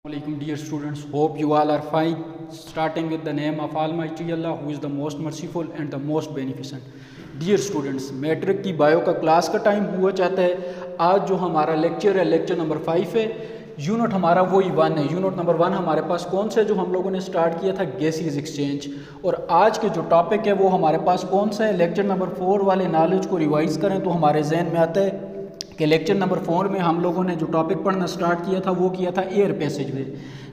Assalamualaikum dear students, hope you all are fine. Starting with the name of Almighty Allah who is the most merciful and the most beneficent. Dear students, matric की bio का class का time हुआ चाहता है। आज जो हमारा lecture है लेक्चर नंबर 5 है। यूनिट हमारा वही 1 है। यूनिट नंबर 1 हमारे पास कौन सा है जो हम लोगों ने स्टार्ट किया था, गैसेस एक्सचेंज। और आज के जो टॉपिक है वो हमारे पास कौन सा है, लेक्चर नंबर 4 वाले नॉलेज को रिवाइज करें तो हमारे जहन में आता है कि लेक्चर नंबर 4 में हम लोगों ने जो टॉपिक पढ़ना स्टार्ट किया था वो किया था एयर पैसेज वे।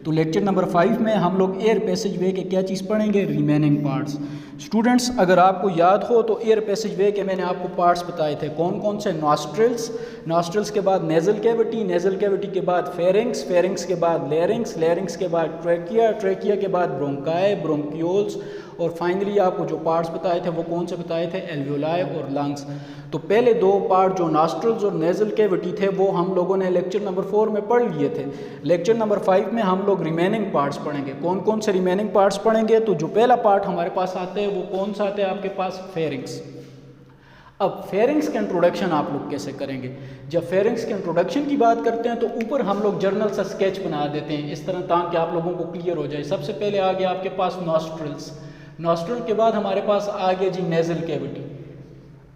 तो लेक्चर नंबर 5 में हम लोग एयर पैसेज वे के क्या चीज़ पढ़ेंगे, रिमेनिंग पार्ट्स। स्टूडेंट्स अगर आपको याद हो तो एयर पैसेज वे के मैंने आपको पार्ट्स बताए थे कौन कौन से, नॉस्ट्रल्स के बाद नेज़ल कैविटी के बाद फेरिंग्स के बाद लेरिंग्स के बाद ट्रैकिया के बाद ब्रोंकाई, ब्रोंक्यूल्स और फाइनली आपको जो पार्ट्स बताए थे वो कौन से बताए थे, एल्वियोलाई और लंग्स। तो पहले दो पार्ट जो नॉस्ट्रल्स और नेज़ल कैविटी थे वो हम लोगों ने लेक्चर नंबर 4 में पढ़ लिए थे। लेक्चर नंबर 5 में हम लोग रिमेनिंग पार्ट्स पढ़ेंगे। कौन कौन से रिमेनिंग पार्ट्स पढ़ेंगे, तो जो पहला पार्ट हमारे पास आते हैं वो कौन सा आता है आपके पास, फेरिंग्स। अब फेरिंग्स का इंट्रोडक्शन आप लोग कैसे करेंगे। जब फेरिंग्स के इंट्रोडक्शन की बात करते हैं तो ऊपर हम लोग जर्नल सा स्केच बना देते हैं इस तरह, ताकि आप लोगों को क्लियर हो जाए। सबसे पहले आ गया आपके पास नॉस्ट्रल के बाद हमारे पास आ गया जी नेज़ल कैविटी।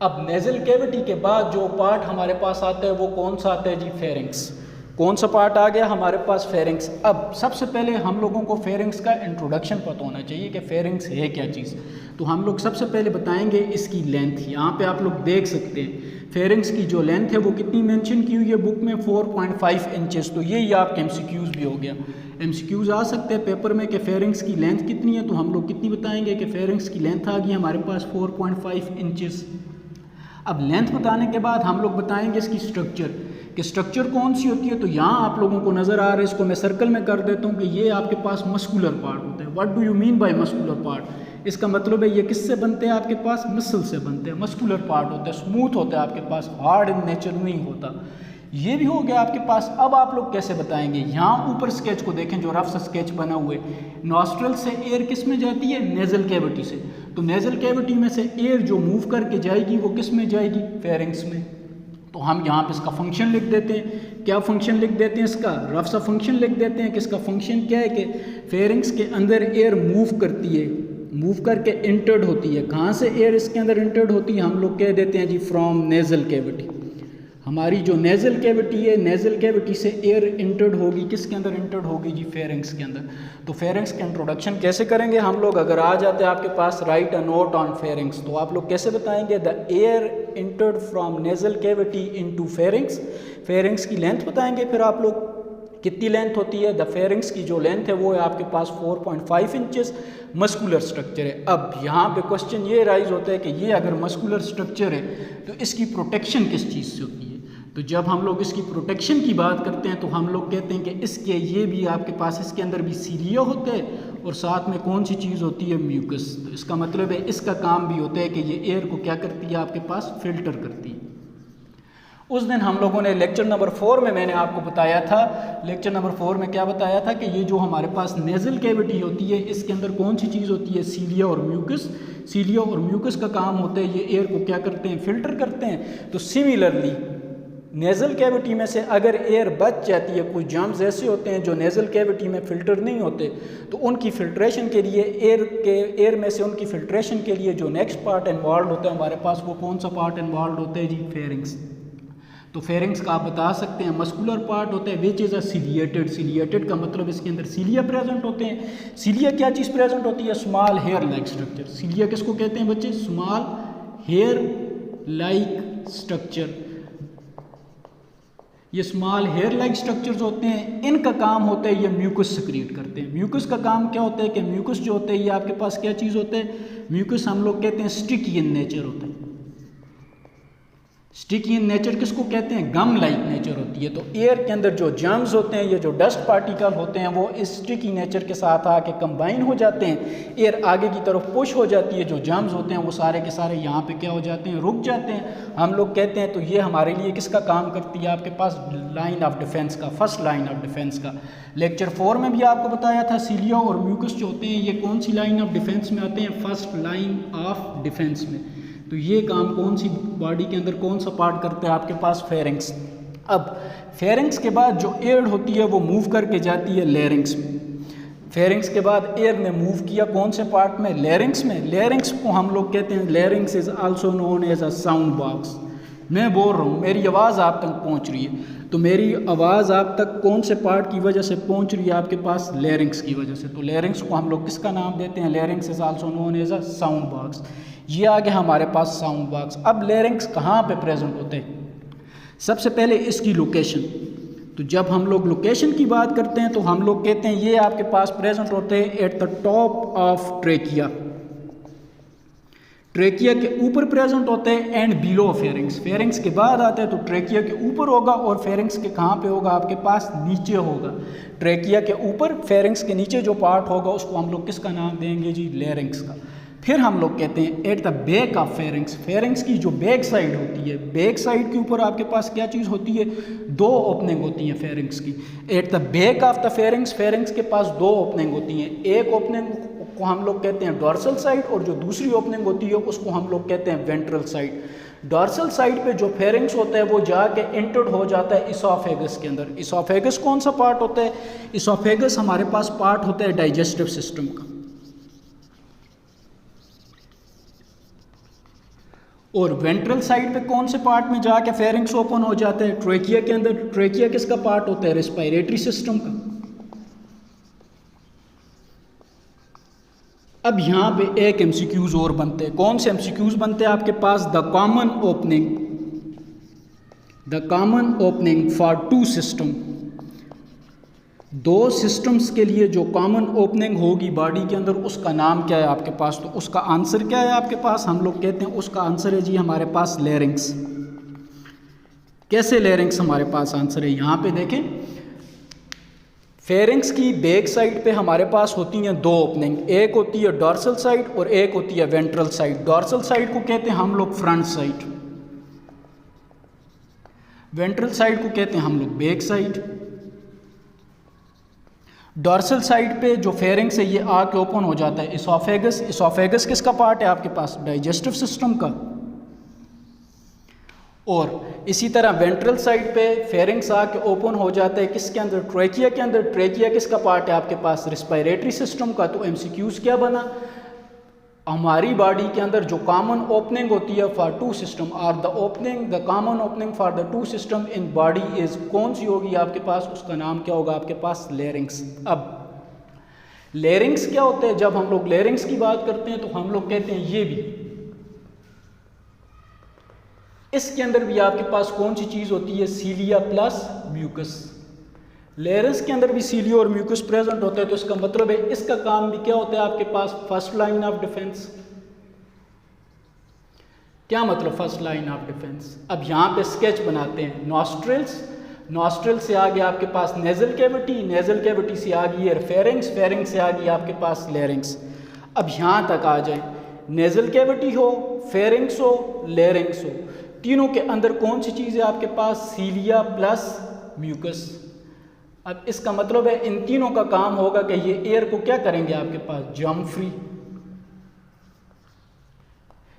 अब नेज़ल कैविटी के बाद जो पार्ट हमारे पास आता है वो कौन सा आता है जी, फेरिंग्स। कौन सा पार्ट आ गया हमारे पास, फेरिंग्स। अब सबसे पहले हम लोगों को फेरिंग्स का इंट्रोडक्शन पता होना चाहिए कि फेरिंग्स है क्या चीज़। तो हम लोग सबसे पहले बताएंगे इसकी लेंथ। यहाँ पे आप लोग देख सकते हैं फेरिंग्स की जो लेंथ है वो कितनी मेंशन की हुई है बुक में, 4.5 इंचेस। तो ये आपके एमसीक्यूज़ भी हो गया। एमसीक्यूज़ आ सकते हैं पेपर में कि फेरिंग्स की लेंथ कितनी है, तो हम लोग कितनी बताएंगे कि फेरिंग्स की लेंथ आ गई हमारे पास 4.5 इंचेस। अब लेंथ बताने के बाद हम लोग बताएंगे इसकी स्ट्रक्चर कि स्ट्रक्चर कौन सी होती है। तो यहाँ आप लोगों को नज़र आ रहा है, इसको मैं सर्कल में कर देता हूँ कि ये आपके पास मस्कुलर पार्ट होता है। What do you mean by muscular part, इसका मतलब है ये किससे बनते हैं आपके पास, मसल से बनते हैं। मस्कुलर पार्ट होता है, स्मूथ होता है आपके पास, हार्ड इन नेचर नहीं होता। ये भी हो गया आपके पास। अब आप लोग कैसे बताएंगे, यहाँ ऊपर स्केच को देखें जो रफ सा स्केच बना हुआ है। नॉस्ट्रल से एयर किस में जाती है, नेज़ल कैविटी से। तो नेज़ल कैविटी में से एयर जो मूव करके जाएगी वो किस में जाएगी, फेरिंग्स में। तो हम यहाँ पे इसका फंक्शन लिख देते हैं। क्या फंक्शन लिख देते हैं इसका, रफ सा फंक्शन लिख देते हैं कि इसका फंक्शन क्या है कि फेरिंग्स के अंदर एयर मूव करती है, मूव करके इंटर्ड होती है। कहाँ से एयर इसके अंदर इंटर्ड होती है, हम लोग कह देते हैं जी फ्रॉम नेज़ल कैविटी। हमारी जो नेज़ल कैविटी है, नेज़ल कैविटी से एयर इंटर्ड होगी, किसके अंदर इंटर्ड होगी जी, फेरिंग्स के अंदर। तो फेरिंग्स का इंट्रोडक्शन कैसे करेंगे हम लोग, अगर आ जाते हैं आपके पास write a note on pharynx, तो आप लोग कैसे बताएंगे, the air entered from nasal cavity into pharynx. Pharynx की लेंथ बताएंगे फिर आप लोग कितनी लेंथ होती है। द फेरिंग्स की जो लेंथ है वो है आपके पास 4.5 इंचेस। मस्कुलर स्ट्रक्चर है। अब यहाँ पे क्वेश्चन ये राइज होता है कि ये अगर मस्कुलर स्ट्रक्चर है तो इसकी प्रोटेक्शन किस चीज़ से होती है। तो जब हम लोग इसकी प्रोटेक्शन की बात करते हैं तो हम लोग कहते हैं कि इसके ये भी आपके पास इसके अंदर भी सीलिया होते हैं और साथ में कौन सी चीज़ होती है, म्यूकस। तो इसका मतलब है इसका काम भी होता है कि ये एयर को क्या करती है, आपके पास फिल्टर करती है। उस दिन हम लोगों ने लेक्चर नंबर 4 में मैंने आपको बताया था, लेक्चर नंबर 4 में क्या बताया था कि ये जो हमारे पास नेज़ल कैविटी होती है इसके अंदर कौन सी चीज़ होती है, सीलिया और म्यूकस। सीलिया और म्यूकस का काम होता है ये एयर को क्या करते हैं, फिल्टर करते हैं। तो सिमिलरली नेज़ल कैविटी में से अगर एयर बच जाती है, कुछ जर्म्स ऐसे होते हैं जो नेज़ल कैविटी में फ़िल्टर नहीं होते, तो उनकी फ़िल्ट्रेशन के लिए एयर में से उनकी फ़िल्ट्रेशन के लिए जो नेक्स्ट पार्ट इन्वॉल्व होता है हमारे पास, वो कौन सा पार्ट इन्वॉल्व होता है जी, फेरिंग्स। तो फेरिंग्स का आप बता सकते हैं मस्कुलर पार्ट होता है which is a ciliated. Ciliated का मतलब इसके अंदर सीलिया प्रेजेंट होते हैं। सीलिया क्या चीज़ प्रेजेंट होती है, स्मॉल हेयर लाइक स्ट्रक्चर। सीलिया किसको कहते हैं बच्चे, स्मॉल हेयर लाइक स्ट्रक्चर। ये स्मॉल हेयर लाइक स्ट्रक्चर्स होते हैं, इनका काम होता है ये म्यूकस सिक्रीट करते हैं। म्यूकस का काम क्या होता है कि म्यूकस जो होते हैं ये आपके पास क्या चीज़ होता है, म्यूकस हम लोग कहते हैं स्टिकी इन नेचर होता है। स्टिकी इन नेचर किसको कहते हैं, गम लाइक नेचर होती है। तो एयर के अंदर जो जर्म्स होते हैं, ये जो डस्ट पार्टिकल होते हैं, वो इस स्टिकी नेचर के साथ आके कंबाइन हो जाते हैं। एयर आगे की तरफ पुश हो जाती है, जो जर्म्स होते हैं वो सारे के सारे यहाँ पे क्या हो जाते हैं, रुक जाते हैं। हम लोग कहते हैं तो ये हमारे लिए किसका काम करती है, आपके पास लाइन ऑफ डिफेंस का, फर्स्ट लाइन ऑफ डिफेंस का। लेक्चर 4 में भी आपको बताया था सीलिया और म्यूकस जो होते हैं ये कौन सी लाइन ऑफ डिफेंस में आते हैं, फर्स्ट लाइन ऑफ डिफेंस में। तो ये काम कौन सी बॉडी के अंदर कौन सा पार्ट करते हैं आपके पास, फेरिंग्स। अब फेरिंग्स के बाद जो एयर होती है वो मूव करके जाती है लेरिंग्स में। फेरिंग्स के बाद एयर ने मूव किया कौन से पार्ट में? लेरिंग्स में। लेरिंग्स को हम लोग कहते हैं, larynx is also known as a sound box. मैं बोल रहा हूँ, मेरी आवाज़ आप तक पहुँच रही है, तो मेरी आवाज़ आप तक कौन से पार्ट की वजह से पहुँच रही है? आपके पास लेरिंग्स की वजह से। तो लेरिंग्स को हम लोग किसका नाम देते हैं? Larynx is also known as a sound box. ये आ गया हमारे पास साउंड बॉक्स। अब लेरिंग्स कहाँ पे प्रेजेंट होते हैं? सबसे पहले इसकी लोकेशन। तो जब हम लोग लोकेशन की बात करते हैं तो हम लोग कहते हैं ये आपके पास प्रेजेंट होते हैं at the top of trachea. Trachea के ऊपर प्रेजेंट होते हैं एंड बिलो फेरिंग्स। फेरिंग्स के बाद आते हैं तो ट्रेकिया के ऊपर होगा और फेरिंग्स के कहाँ पे होगा? आपके पास नीचे होगा। ट्रेकिया के ऊपर, फेरिंग्स के नीचे जो पार्ट होगा उसको हम लोग किसका नाम देंगे जी? लेरिंग्स का। फिर हम लोग कहते हैं at the back of pharynx. Pharynx की जो बैक साइड होती है, बैक साइड के ऊपर आपके पास क्या चीज़ होती है? दो ओपनिंग होती हैं फेरिंग्स की। At the back of the pharynx, pharynx के पास दो ओपनिंग होती हैं। एक ओपनिंग को हम लोग कहते हैं डॉर्सल साइड और जो दूसरी ओपनिंग होती है उसको हम लोग कहते हैं वेंट्रल साइड। डॉर्सल साइड पे जो फेरिंग्स होता है वो जाके एंटर्ड हो जाता है इसोफेगस के अंदर। इसोफेगस कौन सा पार्ट होता है? इसोफेगस हमारे पास पार्ट होता है डाइजेस्टिव सिस्टम का। और वेंट्रल साइड पे कौन से पार्ट में जाके फेरिंग्स ओपन हो जाते हैं? ट्रेकिया के अंदर। ट्रेकिया किसका पार्ट होता है? रेस्पिरेटरी सिस्टम का। अब यहाँ पे एक एमसीक्यूज और बनते हैं। कौन से एमसीक्यूज बनते हैं आपके पास? The common opening for two system. दो सिस्टम्स के लिए जो कॉमन ओपनिंग होगी बॉडी के अंदर, उसका नाम क्या है आपके पास? तो उसका आंसर क्या है आपके पास? हम लोग कहते हैं उसका आंसर है जी हमारे पास लेरिंग्स। कैसे लेरिंग्स हमारे पास आंसर है? यहाँ पे देखें, फेरिंग्स की बैक साइड पे हमारे पास होती हैं दो ओपनिंग। एक होती है डॉर्सल साइड और एक होती है वेंट्रल साइड। डॉर्सल साइड को कहते हैं हम लोग फ्रंट साइड, वेंट्रल साइड को कहते हैं हम लोग बैक साइड। डॉर्सल साइड पे जो फेरिंग्स है ये आके ओपन हो जाता है इसोफेगस। इसोफेगस किसका पार्ट है आपके पास? डाइजेस्टिव सिस्टम का। और इसी तरह वेंट्रल साइड पे फेरिंग्स आके ओपन हो जाता है किसके अंदर? ट्रेकिया के अंदर। ट्रेकिया किसका पार्ट है आपके पास? रेस्पिरेटरी सिस्टम का। तो एमसीक्यूज क्या बना? हमारी बॉडी के अंदर जो कॉमन ओपनिंग होती है फॉर टू सिस्टम और the common opening for the two system in body is कौन सी होगी आपके पास? उसका नाम क्या होगा आपके पास? लेरिंग्स। अब लेरिंग्स क्या होते हैं? जब हम लोग लेरिंग्स की बात करते हैं तो हम लोग कहते हैं ये भी, इसके अंदर भी आपके पास कौन सी चीज़ होती है? सीलिया प्लस म्यूकस। लेरिंग्स के अंदर भी सीलिया और म्यूकस प्रेजेंट होते हैं। तो इसका मतलब है इसका काम भी क्या होता है आपके पास? First line of defence. क्या मतलब फर्स्ट लाइन ऑफ डिफेंस? अब यहाँ पे स्केच बनाते हैं। नॉस्ट्रिल्स, नॉस्ट्रिल से आ गया आपके पास नेजल कैविटी, नेजल कैविटी से आ गई है फेरिंग्स, फेरिंग्स से आ गई आपके पास लेरिंग्स। अब यहाँ तक आ जाए, नेजल कैविटी हो, फेरिंग्स हो, लेरिंग्स हो, तीनों के अंदर कौन सी चीज़ है आपके पास? सीलिया प्लस म्यूकस। अब इसका मतलब है इन तीनों का काम होगा कि ये एयर को क्या करेंगे आपके पास? Jump free.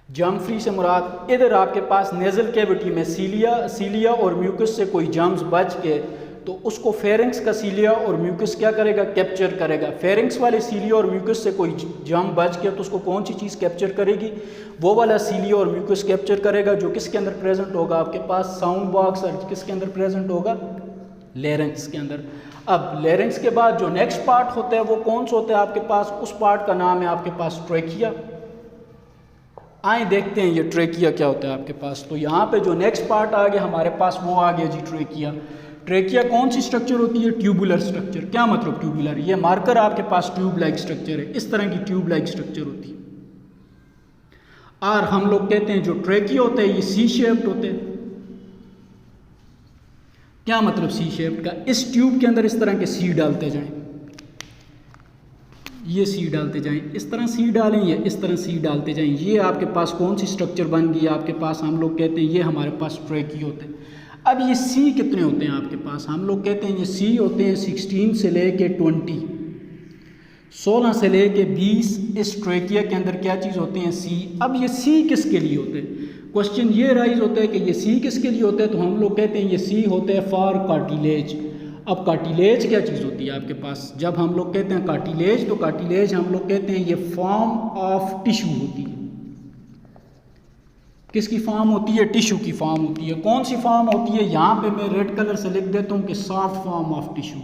जम्प फ्री से मुराद इधर आपके पास नेजल कैविटी में सीलिया और म्यूकस से कोई जम्स बच के तो उसको फेरिंग्स का सीलिया और म्यूकस क्या करेगा? कैप्चर करेगा। फेरिंग्स वाले सीलिया और म्यूकस से कोई जम्प बच गया तो उसको कौन सी चीज़ कैप्चर करेगी? वो वाला सीलिया और म्यूकस कैप्चर करेगा जो किसके अंदर प्रेजेंट होगा आपके पास? Sound box. और किसके अंदर प्रेजेंट होगा? लेरिंग्स के अंदर। अब लेरिंग्स के बाद जो नेक्स्ट पार्ट होता है वो कौन सा होता है आपके पास? उस पार्ट का नाम है आपके पास ट्रेकिया। आए देखते हैं ये ट्रेकिया क्या होता है आपके पास। तो यहाँ पे जो नेक्स्ट पार्ट आ गया हमारे पास वो आ गया जी ट्रेकिया। ट्रेकिया कौन सी स्ट्रक्चर होती है? Tubular structure. क्या मतलब ट्यूबुलर? ये मार्कर आपके पास ट्यूब लाइक स्ट्रक्चर है, इस तरह की ट्यूब लाइक स्ट्रक्चर होती है। और हम लोग कहते हैं जो ट्रेकिया होते हैं ये सी शेप्ड होते हैं। क्या मतलब सी शेप्ड का? इस ट्यूब के अंदर इस तरह के सी डालते जाएं, ये सी डालते जाएं, इस तरह सी डालें या इस तरह सी डालते जाएं, ये आपके पास कौन सी स्ट्रक्चर बन गई आपके पास? हम लोग कहते हैं ये हमारे पास ट्रेकिया होते हैं। अब ये सी कितने होते हैं आपके पास? हम लोग कहते हैं ये सी होते हैं 16 से लेके 20, 16 से लेके 20। इस ट्रेकिया के अंदर क्या चीज़ होते हैं? सी। अब ये सी किसके लिए होते हैं? क्वेश्चन ये राइज होता है कि ये सी किसके लिए होता है, तो हम लोग कहते हैं ये सी होता है फॉर कार्टिलेज। अब कार्टिलेज क्या चीज़ होती है आपके पास, जब हम लोग कहते हैं कार्टिलेज, तो कार्टिलेज हम लोग कहते हैं ये फॉर्म ऑफ टिश्यू होती है। किसकी फॉर्म होती है, टिश्यू की फॉर्म होती है। कौन सी फॉर्म होती है, यहाँ पे मैं रेड कलर से लिख देता हूँ कि soft form of tissue.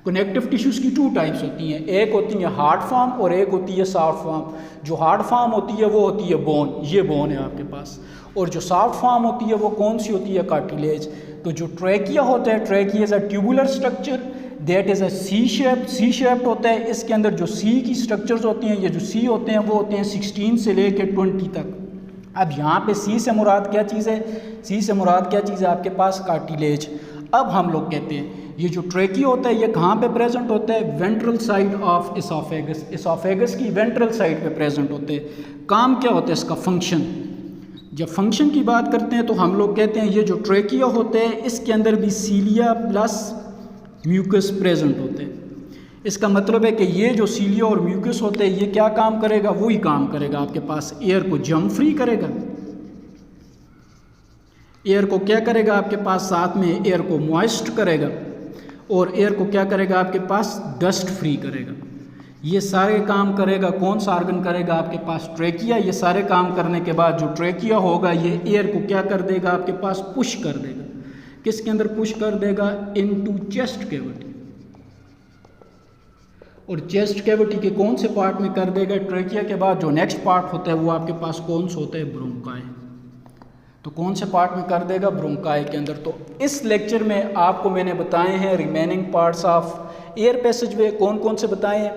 Connective tissues की 2 टाइप्स होती हैं, एक होती है हार्ड फॉर्म और एक होती है सॉफ्ट फॉर्म। जो हार्ड फॉर्म होती है वो होती है बोन, ये बोन है आपके पास, और जो सॉफ्ट फॉर्म होती है वो कौन सी होती है, कार्टिलेज। तो जो ट्रैकिया होता है, trachea is a tubular structure that is a C shaped होता है। इसके अंदर जो सी की स्ट्रक्चर्स होती हैं, ये जो सी होते हैं वो होते हैं 16 से लेकर 20 तक। अब यहाँ पे सी से मुराद क्या चीज़ है, सी से मुराद क्या चीज़ है आपके पास, कार्टिलेज। अब हम लोग कहते हैं ये जो ट्रैकिया होता है ये कहाँ पे प्रेजेंट होता है, ventral side of oesophagus. Oesophagus की वेंट्रल साइड पे प्रेजेंट होते हैं। काम क्या होता है इसका, फंक्शन। जब फंक्शन की बात करते हैं तो हम लोग कहते हैं ये जो ट्रैकिया होते हैं इसके अंदर भी सीलिया प्लस म्यूकस प्रेजेंट होते हैं। इसका मतलब है कि ये जो सीलिया और म्यूकस होते हैं ये क्या काम करेगा, वही काम करेगा आपके पास, एयर को जम फ्री करेगा, एयर को क्या करेगा आपके पास, साथ में एयर को मॉइस्ट करेगा, और एयर को क्या करेगा आपके पास, डस्ट फ्री करेगा। ये सारे काम करेगा, कौन सा ऑर्गन करेगा आपके पास, ट्रैकिया। ये सारे काम करने के बाद जो ट्रैकिया होगा ये एयर को क्या कर देगा आपके पास, पुश कर देगा। किसके अंदर पुश कर देगा, इनटू चेस्ट कैविटी। और चेस्ट कैविटी के कौन से पार्ट में कर देगा, ट्रैकिया के बाद जो नेक्स्ट पार्ट होता है वो आपके पास कौन सा होता है, ब्रोंकाई। तो कौन से पार्ट में कर देगा, ब्रोंकाई के अंदर। तो इस लेक्चर में आपको मैंने बताए हैं रिमेनिंग पार्ट्स ऑफ एयर पैसेजवे। कौन कौन से बताए हैं,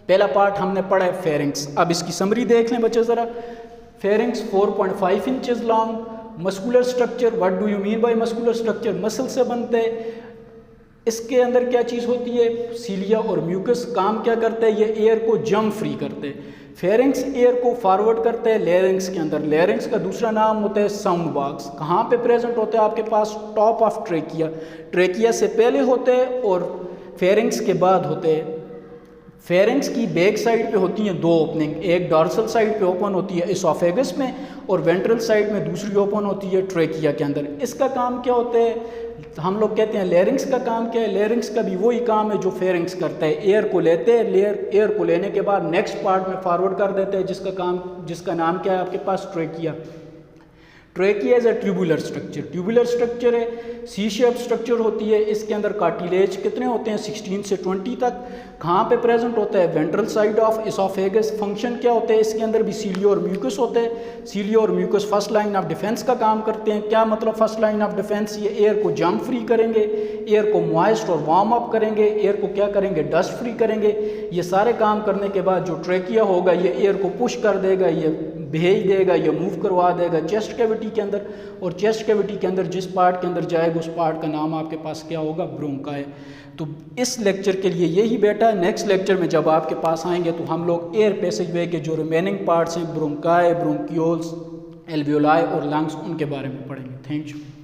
पहला पार्ट हमने पढ़ा है फेरिंग्स। अब इसकी समरी देख लें बच्चे ज़रा। Pharynx 4.5 inches long. Muscular structure, what do you mean by muscular structure, muscle से बनते हैं। इसके अंदर क्या चीज़ होती है, सीलिया और म्यूकस। काम क्या करते हैं, ये एयर को जम फ्री करते हैं। फेरिंग्स एयर को फॉरवर्ड करते हैं लेरिंग्स के अंदर। लेरिंग्स का दूसरा नाम होता है साउंड बॉक्स। कहाँ पे प्रेजेंट होते हैं आपके पास, टॉप ऑफ ट्रैकिया। ट्रैकिया से पहले होते हैं और फेरिंग्स के बाद होते हैं। फेरिंग्स की बैक साइड पे होती हैं 2 ओपनिंग, एक डॉर्सल साइड पे ओपन होती है इसोफेगस में, और वेंट्रल साइड में दूसरी ओपन होती है ट्रैकिया के अंदर। इसका काम क्या होता है, हम लोग कहते हैं लेरिंग्स का काम क्या है। लेरिंग्स का भी वही काम है जो फेरिंग्स करता है। एयर को लेते हैं, एयर को लेने के बाद नेक्स्ट पार्ट में फॉरवर्ड कर देते हैं, जिसका नाम क्या है आपके पास, trachea. Trachea is a tubular structure. Tubular structure है, सी शेप स्ट्रक्चर होती है। इसके अंदर कार्टिलेज कितने होते हैं, 16 से 20 तक। कहाँ पे प्रेजेंट होता है, ventral side of oesophagus. Function क्या होते हैं, इसके अंदर भी सीलिया और म्यूकस होते हैं। सीलिया और mucus first line of defence का काम करते हैं। क्या मतलब फर्स्ट लाइन ऑफ डिफेंस, ये एयर को जम फ्री करेंगे, एयर को मॉइस्ट और वार्म अप करेंगे, एयर को क्या करेंगे, डस्ट फ्री करेंगे। ये सारे काम करने के बाद जो ट्रैकिया होगा ये एयर को पुश कर देगा, ये भेज देगा, ये मूव करवा देगा चेस्ट कैविटी के अंदर, और चेस्ट कैविटी के अंदर जिस पार्ट के अंदर जाएगा उस पार्ट का नाम आपके पास क्या होगा, ब्रोंकाई। तो इस लेक्चर के लिए यही बेटा है। नेक्स्ट लेक्चर में जब आपके पास आएंगे तो हम लोग एयर पैसेजवे के जो रिमेनिंग पार्ट्स हैं, ब्रोंकाई, ब्रोंकियोल्स, एल्वियोलाई और लंग्स, उनके बारे में पढ़ेंगे। Thank you.